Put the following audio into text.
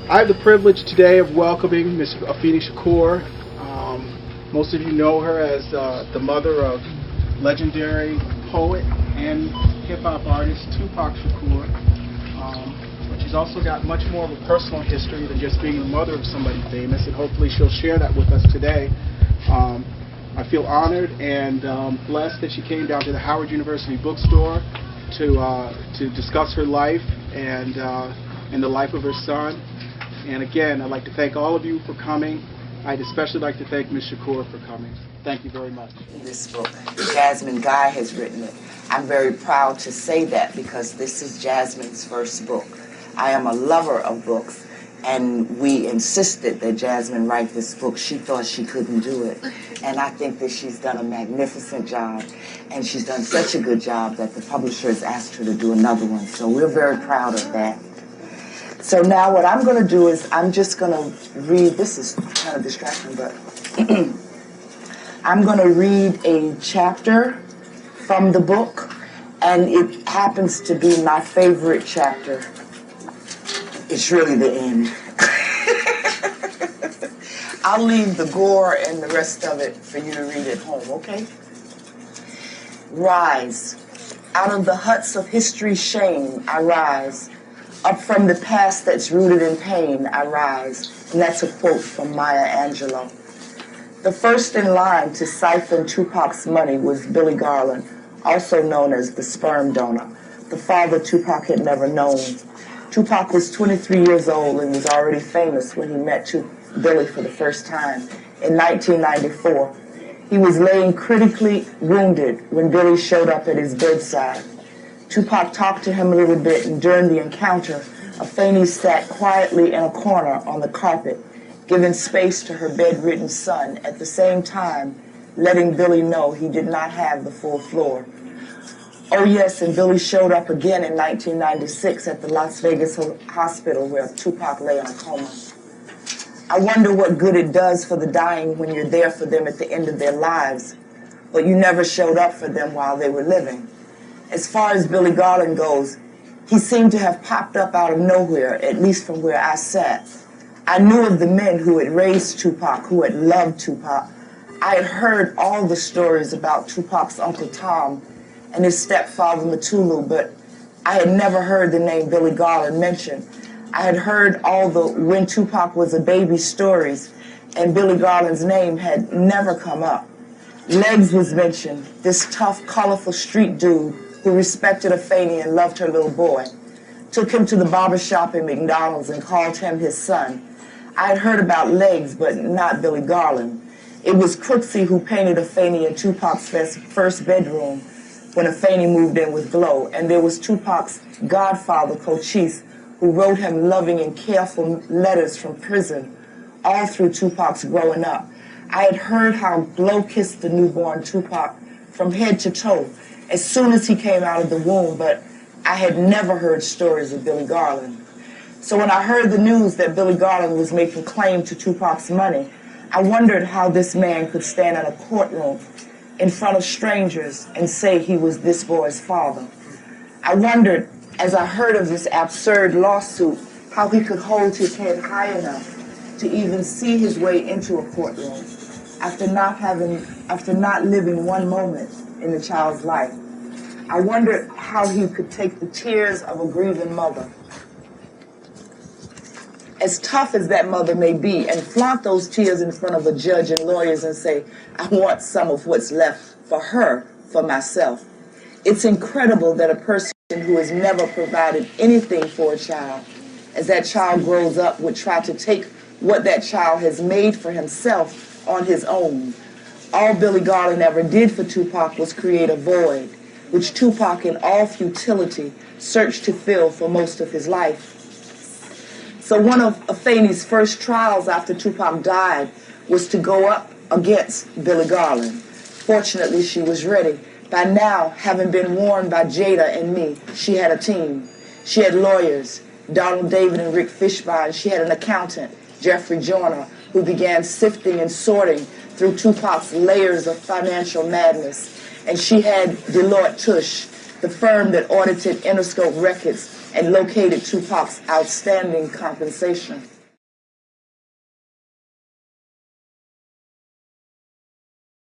I have the privilege today of welcoming Ms. Afeni Shakur. Most of you know her as the mother of legendary poet and hip-hop artist Tupac Shakur. But she's also got much more of a personal history than just being the mother of somebody famous, and hopefully she'll share that with us today. I feel honored and blessed that she came down to the Howard University bookstore to discuss her life and the life of her son. And again, I'd like to thank all of you for coming. I'd especially like to thank Ms. Shakur for coming. Thank you very much. This book, Jasmine Guy has written it. I'm very proud to say that because this is Jasmine's first book. I am a lover of books, and we insisted that Jasmine write this book. She thought she couldn't do it, and I think that she's done a magnificent job, and she's done such a good job that the publisher has asked her to do another one, so we're very proud of that. So now what I'm going to do is I'm just going to read, this is kind of distracting, but I'm going to read a chapter from the book, and it happens to be my favorite chapter. It's really the end. I'll leave the gore and the rest of it for you to read at home, okay? Rise. Out of the huts of history's shame, I rise. Up from the past that's rooted in pain, I rise. And that's a quote from Maya Angelou. The first in line to siphon Tupac's money was Billy Garland, also known as the sperm donor, the father Tupac had never known. Tupac was 23 years old and was already famous when he met Billy for the first time in 1994. He was laying critically wounded when Billy showed up at his bedside. Tupac talked to him a little bit, and during the encounter, Afeni sat quietly in a corner on the carpet, giving space to her bedridden son, at the same time letting Billy know he did not have the full floor. Oh yes, and Billy showed up again in 1996 at the Las Vegas hospital where Tupac lay in a coma. I wonder what good it does for the dying when you're there for them at the end of their lives, but you never showed up for them while they were living. As far as Billy Garland goes, he seemed to have popped up out of nowhere, at least from where I sat. I knew of the men who had raised Tupac, who had loved Tupac. I had heard all the stories about Tupac's Uncle Tom and his stepfather Matulu, but I had never heard the name Billy Garland mentioned. I had heard all the when Tupac was a baby stories, and Billy Garland's name had never come up. Legs was mentioned, this tough, colorful street dude who respected Afeni and loved her little boy. Took him to the barbershop in McDonald's and called him his son. I had heard about Legs, but not Billy Garland. It was Crooksy who painted Afeni in Tupac's first bedroom when Afeni moved in with Glow, and there was Tupac's godfather, Cochise, who wrote him loving and careful letters from prison all through Tupac's growing up. I had heard how Glow kissed the newborn Tupac from head to toe as soon as he came out of the womb, but I had never heard stories of Billy Garland. So when I heard the news that Billy Garland was making claim to Tupac's money, I wondered how this man could stand in a courtroom in front of strangers and say he was this boy's father. I wondered, as I heard of this absurd lawsuit, how he could hold his head high enough to even see his way into a courtroom after not living one moment in the child's life. I wondered how he could take the tears of a grieving mother, as tough as that mother may be, and flaunt those tears in front of a judge and lawyers and say, I want some of what's left for her, for myself. It's incredible that a person who has never provided anything for a child, as that child grows up, would try to take what that child has made for himself on his own. All Billy Garland ever did for Tupac was create a void, which Tupac in all futility searched to fill for most of his life. So one of Afeni's first trials after Tupac died was to go up against Billy Garland. Fortunately, she was ready. By now, having been warned by Jada and me, she had a team. She had lawyers, Donald David and Rick Fishbein. She had an accountant, Jeffrey Joyner, who began sifting and sorting through Tupac's layers of financial madness. And she had Deloitte Touche, the firm that audited Interscope records and located Tupac's outstanding compensation.